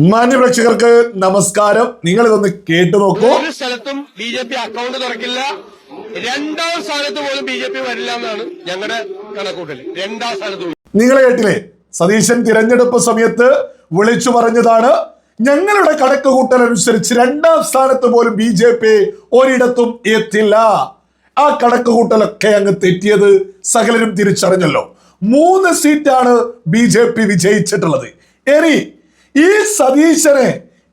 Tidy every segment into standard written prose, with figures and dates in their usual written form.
മാന്യപ്രേക്ഷകർക്ക് നമസ്കാരം. നിങ്ങൾ ഇതൊന്ന് കേട്ടു നോക്കൂ. ഒരു സ്ഥലത്തും ബി.ജെ.പി അക്കൗണ്ട് തുറക്കില്ല. രണ്ടാം സ്ഥാനത്ത് പോലും ബി.ജെ.പി വരില്ല എന്നാണ് ഞങ്ങളുടെ കണക്കൂട്ടൽ. രണ്ടാം സ്ഥാനത്ത് നിങ്ങൾ കേട്ടില്ലേ? സതീശൻ തിരഞ്ഞെടുപ്പ് സമയത്ത് വിളിച്ചു പറഞ്ഞതാണ്, ഞങ്ങളുടെ കണക്കുകൂട്ടൽ അനുസരിച്ച് രണ്ടാം സ്ഥാനത്ത് പോലും ബി.ജെ.പി ഒരിടത്തും എത്തില്ല. ആ കണക്കുകൂട്ടലൊക്കെ അങ്ങ് തെറ്റിയത് സകലരും തിരിച്ചറിഞ്ഞല്ലോ. 3 സീറ്റാണ് ബി.ജെ.പി വിജയിച്ചിട്ടുള്ളത്. ഇനി ഈ സതീശനെ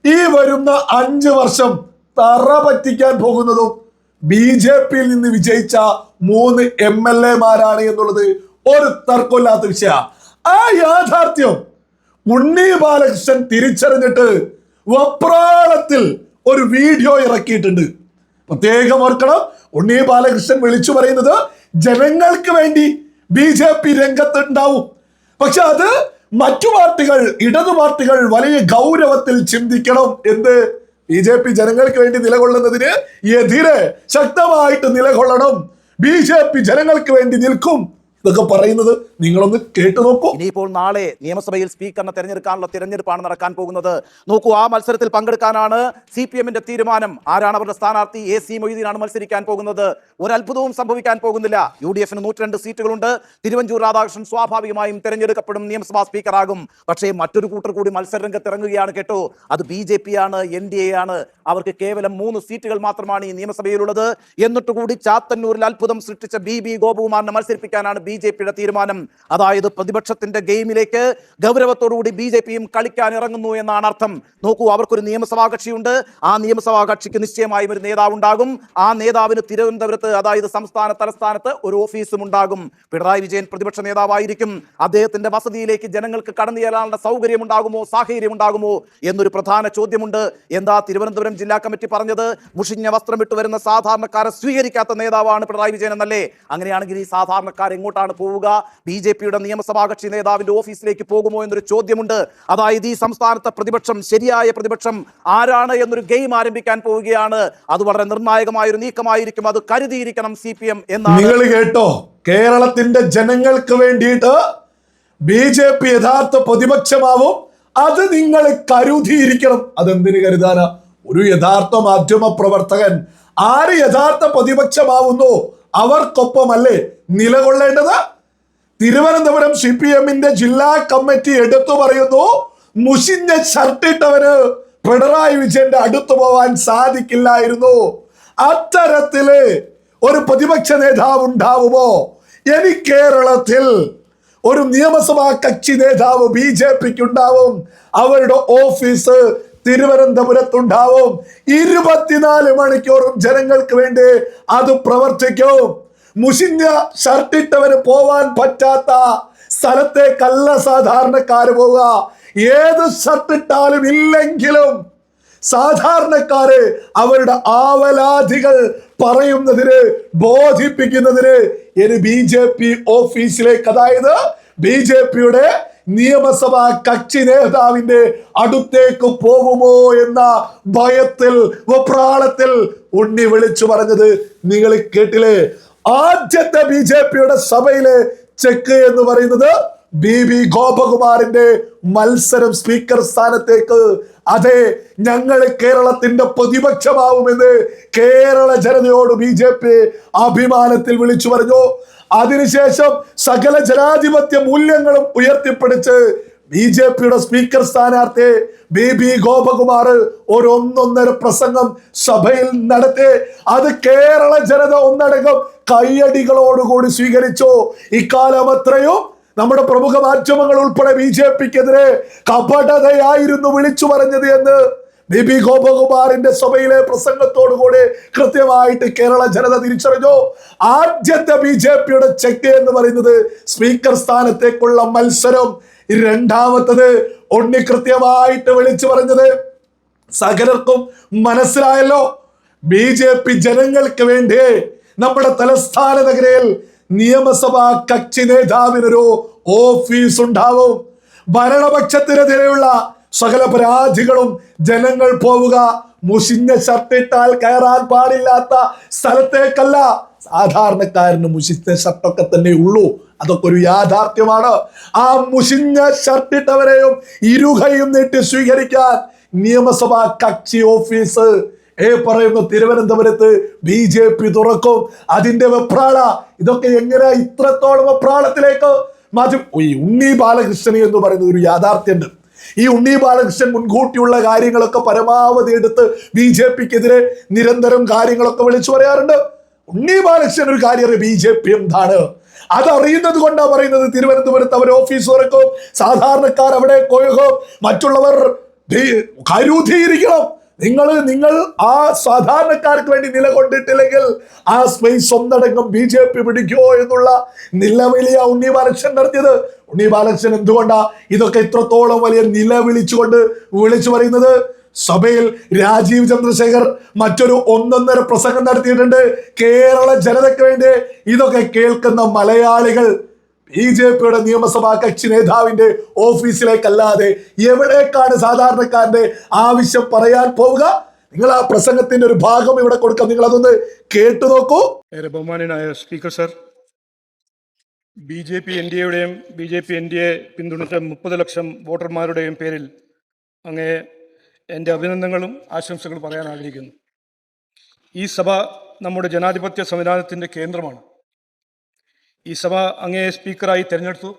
ഈ വരുന്ന 5 വർഷം തറ പറ്റിക്കാൻ പോകുന്നതും ബി.ജെ.പിയിൽ നിന്ന് വിജയിച്ച 3 MLA-മാരാണ് എന്നുള്ളത് ഒരു തർക്കമില്ലാത്ത വിഷയ. ആ യാഥാർത്ഥ്യം ഉണ്ണി ബാലകൃഷ്ണൻ തിരിച്ചറിഞ്ഞിട്ട് വപ്രാളത്തിൽ ഒരു വീഡിയോ ഇറക്കിയിട്ടുണ്ട്. പ്രത്യേകം ഓർക്കണം, ഉണ്ണി ബാലകൃഷ്ണൻ വിളിച്ചു പറയുന്നത് ജനങ്ങൾക്ക് വേണ്ടി ബി.ജെ.പി രംഗത്തുണ്ടാവും. പക്ഷെ അത് മറ്റു പാർട്ടികൾ, ഇടതു പാർട്ടികൾ വലിയ ഗൗരവത്തിൽ ചിന്തിക്കണം. എന്ത്? ബി.ജെ.പി ജനങ്ങൾക്ക് വേണ്ടി നിലകൊള്ളുന്നതിന് എതിരെ ശക്തമായിട്ട് നിലകൊള്ളണം. ബി.ജെ.പി ജനങ്ങൾക്ക് വേണ്ടി നിൽക്കും ഇതൊക്കെ പറയുന്നത് നിങ്ങളൊന്ന് കേട്ടു നോക്കൂ. ഇനിയിപ്പോൾ നാളെ നിയമസഭയിൽ സ്പീക്കറിനെ തെരഞ്ഞെടുക്കാനുള്ള തിരഞ്ഞെടുപ്പാണ് നടക്കാൻ പോകുന്നത്. നോക്കൂ, ആ മത്സരത്തിൽ പങ്കെടുക്കാനാണ് CPM-ന്റെ തീരുമാനം. ആരാണ് അവരുടെ സ്ഥാനാർത്ഥി? AC മൊയ്തീനാണ് മത്സരിക്കാൻ പോകുന്നത്. ഒരത്ഭുതവും സംഭവിക്കാൻ പോകുന്നില്ല. UDF-ന് 102 സീറ്റുകളുണ്ട്. തിരുവഞ്ചൂർ രാധാകൃഷ്ണൻ സ്വാഭാവികമായും തെരഞ്ഞെടുക്കപ്പെടും, നിയമസഭാ സ്പീക്കറാകും. പക്ഷേ മറ്റൊരു കൂട്ടർ കൂടി മത്സരരംഗത്ത് ഇറങ്ങുകയാണ് കേട്ടോ. അത് BJP ആണ്, NDA ആണ്. അവർക്ക് കേവലം 3 സീറ്റുകൾ മാത്രമാണ് ഈ നിയമസഭയിലുള്ളത്. എന്നിട്ടുകൂടി ചാത്തന്നൂരിൽ അത്ഭുതം സൃഷ്ടിച്ച BB ഗോപകുമാറിനെ മത്സരിപ്പിക്കാനാണ് BJP-യുടെ തീരുമാനം. അതായത് പ്രതിപക്ഷത്തിന്റെ ഗെയിമിലേക്ക് ഗൗരവത്തോടുകൂടി BJP-യും കളിക്കാൻ ഇറങ്ങുന്നു എന്നാണ് അർത്ഥം. നോക്കൂ, അവർക്കൊരു നിയമസഭാ കക്ഷിയുണ്ട്. ആ നിയമസഭാ കക്ഷിക്ക് നിശ്ചയമായും ഒരു നേതാവ് ഉണ്ടാകും. ആ നേതാവിന് തിരുവനന്തപുരത്ത്, അതായത് സംസ്ഥാന തലസ്ഥാനത്ത് ഒരു ഓഫീസും ഉണ്ടാകും. പിണറായി വിജയൻ പ്രതിപക്ഷ നേതാവായിരിക്കും. അദ്ദേഹത്തിന്റെ വസതിയിലേക്ക് ജനങ്ങൾക്ക് കടന്നു ചെല്ലാനുള്ള സൗകര്യം ഉണ്ടാകുമോ, സാഹചര്യം ഉണ്ടാകുമോ എന്നൊരു പ്രധാന ചോദ്യമുണ്ട്. എന്താ തിരുവനന്തപുരം ജില്ലാ കമ്മിറ്റി പറഞ്ഞത്? മുഷിഞ്ഞ വസ്ത്രം ഇട്ട് വരുന്ന സാധാരണക്കാരെ സ്വീകരിക്കാത്ത നേതാവാണ് പിണറായി വിജയൻ എന്നല്ലേ? അങ്ങനെയാണെങ്കിൽ ഈ സാധാരണക്കാർ എങ്ങോട്ടാണ് പോവുക? BJP-യുടെ നിയമസഭാ കക്ഷി നേതാവിന്റെ ഓഫീസിലേക്ക് പോകുമോ എന്നൊരു ചോദ്യമുണ്ട്. അതായത് ഈ സംസ്ഥാനത്തെ പ്രതിപക്ഷം, ശരിയായ പ്രതിപക്ഷം ആരാണ് എന്നൊരു ഗെയിം ആരംഭിക്കാൻ പോവുകയാണ്. അത് വളരെ നിർണായകമായ ഒരു നീക്കമായിരിക്കും. അത് കരുതിയിരിക്കണം CPM എന്നാണ്. നിങ്ങൾ കേട്ടോ, കേരളത്തിന്റെ ജനങ്ങൾക്ക് വേണ്ടിയിട്ട് BJP യഥാർത്ഥ പ്രതിപക്ഷമാവും. അത് നിങ്ങൾ കരുതിയിരിക്കണം. അതെന്തിനു കരുതാനാ? ഒരു യഥാർത്ഥ മാധ്യമ പ്രവർത്തകൻ ആര് യഥാർത്ഥ പ്രതിപക്ഷമാവുന്നു അവർക്കൊപ്പമല്ലേ നിലകൊള്ളേണ്ടത്? തിരുവനന്തപുരം CPM-ന്റെ ജില്ലാ കമ്മിറ്റി എടുത്തു പറയുന്നു, മുഷിഞ്ഞ ഷർട്ടിട്ടവന് പിണറായി വിജയന്റെ അടുത്തു പോവാൻ സാധിക്കില്ലായിരുന്നു. അത്തരത്തില് ഒരു പ്രതിപക്ഷ നേതാവ് ഉണ്ടാവുമോ? ഇനി കേരളത്തിൽ ഒരു നിയമസഭാ കക്ഷി നേതാവ് BJP-ക്ക് ഉണ്ടാവും. അവരുടെ ഓഫീസ് തിരുവനന്തപുരത്തുണ്ടാവും. 24 മണിക്കൂറും ജനങ്ങൾക്ക് വേണ്ടി അത് പ്രവർത്തിക്കും. മുഷിഞ്ഞ ഷർട്ടിട്ടവന് പോവാൻ പറ്റാത്ത സ്ഥലത്തേക്കല്ല സാധാരണക്കാര് പോവുക. ഏത് ഷർട്ടിട്ടാലും ഇല്ലെങ്കിലും സാധാരണക്കാര് അവരുടെ ആവലാധികൾ പറയുന്നതിന്, ബോധിപ്പിക്കുന്നതിന് ഇനി BJP ഓഫീസിലേക്ക്, അതായത് BJP-യുടെ നിയമസഭാ കക്ഷി നേതാവിന്റെ അടുത്തേക്ക് പോവുമോ എന്ന ഭയത്തിൽ, വെപ്രാളത്തിൽ ഉണ്ണി വിളിച്ചു പറഞ്ഞത് നിങ്ങൾ കേട്ടില്ലേ? ആദ്യത്തെ BJP-യുടെ സഭയിലെ ചെക്ക് എന്ന് പറയുന്നത് BB ഗോപകുമാറിന്റെ മത്സരം സ്പീക്കർ സ്ഥാനത്തേക്ക്. അതെ, ഞങ്ങൾ കേരളത്തിന്റെ പ്രതിപക്ഷമാവുമെന്ന് കേരള ജനതയോട് BJP അഭിമാനത്തിൽ വിളിച്ചു പറഞ്ഞു. അതിനുശേഷം സകല ജനാധിപത്യ മൂല്യങ്ങളും ഉയർത്തിപ്പിടിച്ച് BJP-യുടെ സ്പീക്കർ സ്ഥാനാർത്ഥി BB ഗോപകുമാർ ഒരു 1.5 പ്രസംഗം സഭയിൽ നടത്തി. അത് കേരള ജനത ഒന്നടങ്കം കയ്യടികളോടുകൂടി സ്വീകരിച്ചു. ഇക്കാലം അത്രയും നമ്മുടെ പ്രമുഖ മാധ്യമങ്ങൾ ഉൾപ്പെടെ BJP-ക്കെതിരെ കപടതയായിരുന്നു വിളിച്ചു പറഞ്ഞത് എന്ന് BB ഗോപകുമാറിന്റെ സഭയിലെ പ്രസംഗത്തോടുകൂടി കൃത്യമായിട്ട് കേരള ജനത തിരിച്ചറിഞ്ഞു. ആദ്യത്തെ BJP-യുടെ ചെക്ക് എന്ന് പറയുന്നത് സ്പീക്കർ സ്ഥാനത്തേക്കുള്ള മത്സരം. രണ്ടാമത്തത് ഉണ്ണി കൃത്യമായിട്ട് വിളിച്ചു പറഞ്ഞത് സകലർക്കും മനസ്സിലായല്ലോ. BJP ജനങ്ങൾക്ക് വേണ്ടി നമ്മുടെ തലസ്ഥാന നഗരയിൽ നിയമസഭാ കക്ഷി നേതാവിനൊരു ഓഫീസ് ഉണ്ടാവും. ഭരണപക്ഷത്തിനെതിരെയുള്ള സകല പരാതികളും ജനങ്ങൾ പോവുക മുഷിഞ്ഞ ഷർട്ടിട്ടാൽ കയറാൻ പാടില്ലാത്ത സ്ഥലത്തേക്കല്ല. സാധാരണക്കാരന് മുഷിഞ്ഞ ഷർട്ടൊക്കെ തന്നെ ഉള്ളൂ. അതൊക്കെ ഒരു യാഥാർത്ഥ്യമാണ്. ആ മുഷിഞ്ഞ ഷർട്ടിട്ടവരെയും ഇരുകയും നീട്ടി സ്വീകരിക്കാൻ നിയമസഭാ കക്ഷി ഓഫീസ് പറയുന്നു തിരുവനന്തപുരത്ത് BJP തുറക്കും. അതിന്റെ വെപ്രാള ഇതൊക്കെ എങ്ങനെ ഇത്രത്തോളം വെപ്രാളത്തിലേക്ക് മാറ്റും? ഈ ഉണ്ണി ബാലകൃഷ്ണൻ എന്ന് പറയുന്ന ഒരു യാഥാർത്ഥ്യമുണ്ട്. ഈ ഉണ്ണി ബാലകൃഷ്ണൻ മുൻകൂട്ടിയുള്ള കാര്യങ്ങളൊക്കെ പരമാവധി എടുത്ത് BJPക്കെതിരെ നിരന്തരം കാര്യങ്ങളൊക്കെ വിളിച്ചു പറയാറുണ്ട്. ഉണ്ണി ബാലകൃഷ്ണൻ ഒരു കാര്യം BJP എന്താണ് അതറിയുന്നത് കൊണ്ടാണ് പറയുന്നത്. തിരുവനന്തപുരത്ത് അവർ ഓഫീസ് തുറക്കും, സാധാരണക്കാർ അവിടെ കൊയ്യും, മറ്റുള്ളവർ കരുതിയിരിക്കണം. നിങ്ങൾ ആ സാധാരണക്കാർക്ക് വേണ്ടി നിലകൊണ്ടിട്ടില്ലെങ്കിൽ ആ സ്പേസ് ഒന്നടങ്കം BJP പിടിക്കുമോ എന്നുള്ള നിലവിളിയ ഉണ്ണി ബാലകൃഷ്ണൻ നടത്തിയത്. ഉണ്ണി ബാലകൃഷ്ണൻ എന്തുകൊണ്ടാ ഇതൊക്കെ ഇത്രത്തോളം വലിയ നിലവിളിച്ചുകൊണ്ട് വിളിച്ചു പറയുന്നത്? സഭയിൽ രാജീവ് ചന്ദ്രശേഖർ മറ്റൊരു 1.5 പ്രസംഗം നടത്തിയിട്ടുണ്ട് കേരള ജനതയ്ക്ക് വേണ്ടി. ഇതൊക്കെ കേൾക്കുന്ന മലയാളികൾ BJPയുടെ നിയമസഭാ കക്ഷി നേതാവിന്റെ ഓഫീസിലേക്കല്ലാതെ എവിടേക്കാണ് സാധാരണക്കാരന്റെ ആവശ്യം പറയാൻ പോവുക? നിങ്ങൾ ആ പ്രസംഗത്തിന്റെ ഒരു ഭാഗം ഇവിടെ കൊടുക്കാം, നിങ്ങൾ അതൊന്ന് കേട്ടു നോക്കൂ. ബഹുമാനനായ speaker sir, BJP NDAയുടെയും BJP NDA പിന്തുണച്ച 30 ലക്ഷം വോട്ടർമാരുടെയും പേരിൽ അങ്ങേ എൻ്റെ അഭിനന്ദനങ്ങളും ആശംസകളും പറയാൻ ആഗ്രഹിക്കുന്നു. ഈ സഭ നമ്മുടെ ജനാധിപത്യ സംവിധാനത്തിൻ്റെ കേന്ദ്രമാണ്. ഈ സഭ അങ്ങേ സ്പീക്കറായി തിരഞ്ഞെടുത്തു.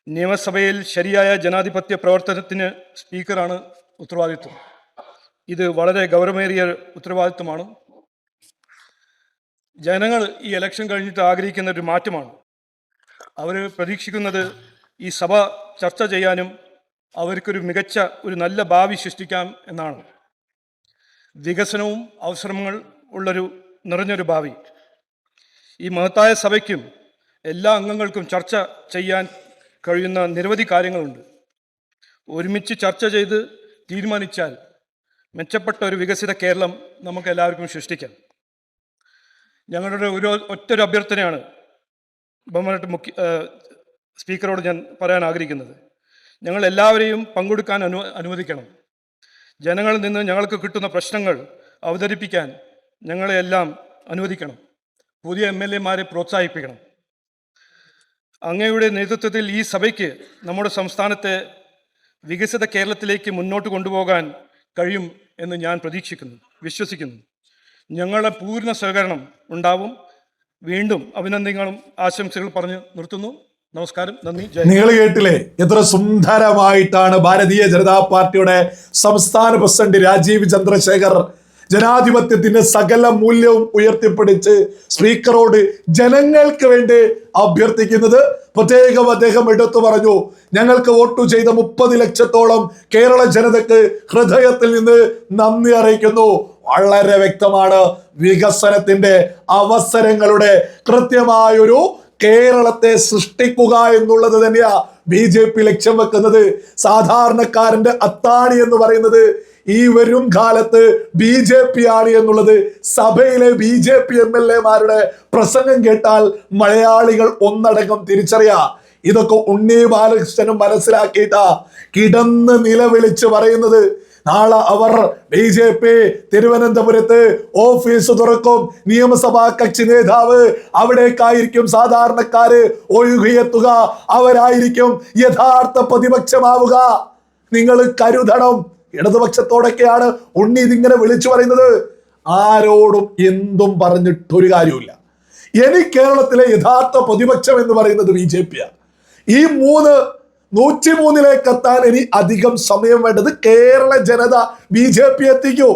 നിയമസഭയിൽ ശരിയായ ജനാധിപത്യ പ്രവർത്തനത്തിന് സ്പീക്കറാണ് ഉത്തരവാദിത്വം. ഇത് വളരെ ഗൗരവമേറിയ ഉത്തരവാദിത്വമാണ്. ജനങ്ങൾ ഈ ഇലക്ഷൻ കഴിഞ്ഞിട്ട് ആഗ്രഹിക്കുന്ന ഒരു മാറ്റമാണ്. അവർ പ്രതീക്ഷിക്കുന്നത് ഈ സഭ ചർച്ച ചെയ്യാനും അവർക്കൊരു മികച്ച ഒരു നല്ല ഭാവി സൃഷ്ടിക്കാം എന്നാണ്. വികസനവും അവസരങ്ങൾ ഉള്ളൊരു നിറഞ്ഞൊരു ഭാവി. ഈ മഹത്തായ സഭയ്ക്കും എല്ലാ അംഗങ്ങൾക്കും ചർച്ച ചെയ്യാൻ കഴിയുന്ന നിരവധി കാര്യങ്ങളുണ്ട്. ഒരുമിച്ച് ചർച്ച ചെയ്ത് തീരുമാനിച്ചാൽ മെച്ചപ്പെട്ട ഒരു വികസിത കേരളം നമുക്ക് എല്ലാവർക്കും സൃഷ്ടിക്കാം. ഞങ്ങളുടെ ഒറ്റൊരു അഭ്യർത്ഥനയാണ് ബഹുമാനപ്പെട്ട സ്പീക്കറോട് ഞാൻ പറയാൻ ആഗ്രഹിക്കുന്നത്. ഞങ്ങൾ എല്ലാവരെയും പങ്കെടുക്കാൻ അനുവദിക്കണം. ജനങ്ങളിൽ നിന്ന് ഞങ്ങൾക്ക് കിട്ടുന്ന പ്രശ്നങ്ങൾ അവതരിപ്പിക്കാൻ ഞങ്ങളെ എല്ലാം അനുവദിക്കണം. പുതിയ MLAമാരെ പ്രോത്സാഹിപ്പിക്കണം. അങ്ങയുടെ നേതൃത്വത്തിൽ ഈ സഭയ്ക്ക് നമ്മുടെ സംസ്ഥാനത്തെ വികസിത കേരളത്തിലേക്ക് മുന്നോട്ട് കൊണ്ടുപോകാൻ കഴിയും എന്ന് ഞാൻ വിശ്വസിക്കുന്നു. ഞങ്ങളുടെ പൂർണ്ണ സഹകരണം ഉണ്ടാവും. വീണ്ടും അഭിനന്ദനങ്ങളും ആശംസകളും പറഞ്ഞ് നിർത്തുന്നു. നമസ്കാരം, നന്ദി. നിങ്ങൾ കേട്ടില്ലേ എത്ര സുന്ദരമായിട്ടാണ് ഭാരതീയ ജനതാ പാർട്ടിയുടെ സംസ്ഥാന പ്രസിഡന്റ് രാജീവ് ചന്ദ്രശേഖർ ജനാധിപത്യത്തിന്റെ സകല മൂല്യവും ഉയർത്തിപ്പിടിച്ച് സ്പീക്കറോട് ജനങ്ങൾക്ക് വേണ്ടി അഭ്യർത്ഥിക്കുന്നത്. പ്രത്യേകം അദ്ദേഹം എടുത്തു പറഞ്ഞു, ഞങ്ങൾക്ക് വോട്ട് ചെയ്ത 30 ലക്ഷത്തോളം കേരള ജനതയ്ക്ക് ഹൃദയത്തിൽ നിന്ന് നന്ദി അറിയിക്കുന്നു. വളരെ വ്യക്തമാണ്, വികസനത്തിന്റെ അവസരങ്ങളുടെ കൃത്യമായൊരു കേരളത്തെ സൃഷ്ടിക്കുക എന്നുള്ളത് തന്നെയാ BJP ലക്ഷ്യം വെക്കുന്നത്. സാധാരണക്കാരന്റെ അത്താണി എന്ന് പറയുന്നത് ഈ വരും കാലത്ത് BJP ആണ് എന്നുള്ളത് സഭയിലെ BJP MLAമാരുടെ പ്രസംഗം കേട്ടാൽ മലയാളികൾ ഒന്നടങ്കം തിരിച്ചറിയാം. ഇതൊക്കെ ഉണ്ണി ബാലകൃഷ്ണനും മനസ്സിലാക്കിയിട്ടാ കിടന്ന് നിലവിളിച്ച് പറയുന്നത്. നാളെ അവർ BJP തിരുവനന്തപുരത്ത് ഓഫീസ് തുറക്കും. നിയമസഭാ കക്ഷി നേതാവ് അവിടേക്കായിരിക്കും സാധാരണക്കാര് ഒഴുകിയെത്തുക. അവരായിരിക്കും യഥാർത്ഥ പ്രതിപക്ഷമാവുക. നിങ്ങൾ കരുതണം. ഇടതുപക്ഷത്തോടൊക്കെയാണ് ഉണ്ണി ഇതിങ്ങനെ വിളിച്ചു പറയുന്നത്. ആരോടും എന്തും പറഞ്ഞിട്ടൊരു കാര്യമില്ല. ഇനി കേരളത്തിലെ യഥാർത്ഥ പ്രതിപക്ഷം എന്ന് പറയുന്നത് BJP-യാണ്. ഈ 103 എത്താൻ ഇനി അധികം സമയം വേണ്ടത് കേരള ജനത BJP എത്തിക്കൂ.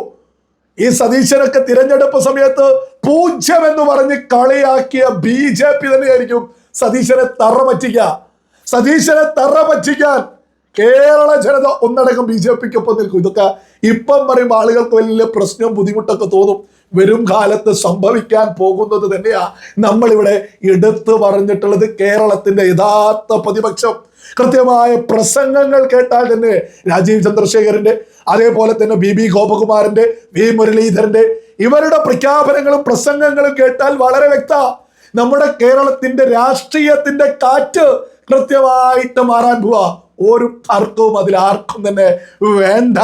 ഈ സതീശനൊക്കെ തിരഞ്ഞെടുപ്പ് സമയത്ത് 0 എന്ന് പറഞ്ഞ് കളിയാക്കിയ BJP തന്നെയായിരിക്കും സതീശനെ തറ പറ്റിക്കാൻ കേരള ജനത ഒന്നടങ്കം BJPക്കൊപ്പം നിൽക്കും. ഇതൊക്കെ ഇപ്പം പറയുമ്പോൾ ആളുകൾക്ക് വലിയ പ്രശ്നവും ബുദ്ധിമുട്ടൊക്കെ തോന്നും. വരും കാലത്ത് സംഭവിക്കാൻ പോകുന്നത് തന്നെയാ നമ്മളിവിടെ എടുത്തു പറഞ്ഞിട്ടുള്ളത്. കേരളത്തിന്റെ യഥാർത്ഥ പ്രതിപക്ഷം കൃത്യമായ പ്രസംഗങ്ങൾ കേട്ടാൽ തന്നെ രാജീവ് ചന്ദ്രശേഖരന്റെ, അതേപോലെ തന്നെ BB ഗോപകുമാറിന്റെ, V മുരളീധരന്റെ ഇവരുടെ പ്രഖ്യാപനങ്ങളും പ്രസംഗങ്ങളും കേട്ടാൽ വളരെ വ്യക്ത നമ്മുടെ കേരളത്തിന്റെ രാഷ്ട്രീയത്തിന്റെ കാറ്റ് കൃത്യമായിട്ട് മാറാൻ പോവാ. ഒരു തർക്കവും അതിൽ ആർക്കും തന്നെ വേണ്ട.